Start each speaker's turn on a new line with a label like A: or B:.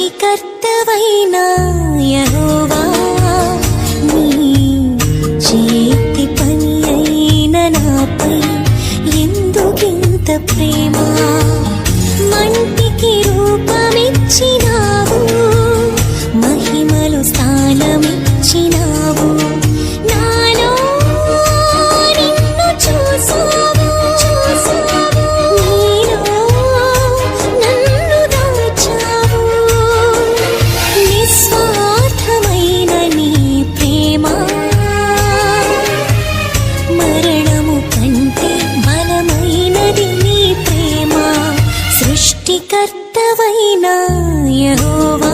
A: సృష్టికర్తవైన యెహోవా నీ చేతి పని అయిన నాపై ఎందుకింత ప్రేమ మంటికి రూపమిచ్చినావు మహిమలు స్థానమిచ్చినావు నాలో నిన్ను చూసావు నీలో నన్ను దాచావు నిస్వార్థమైన నీ ప్రేమ మరణము కంటే బలమైనది నీ ప్రేమ సృష్టికర్తవైన యెహోవా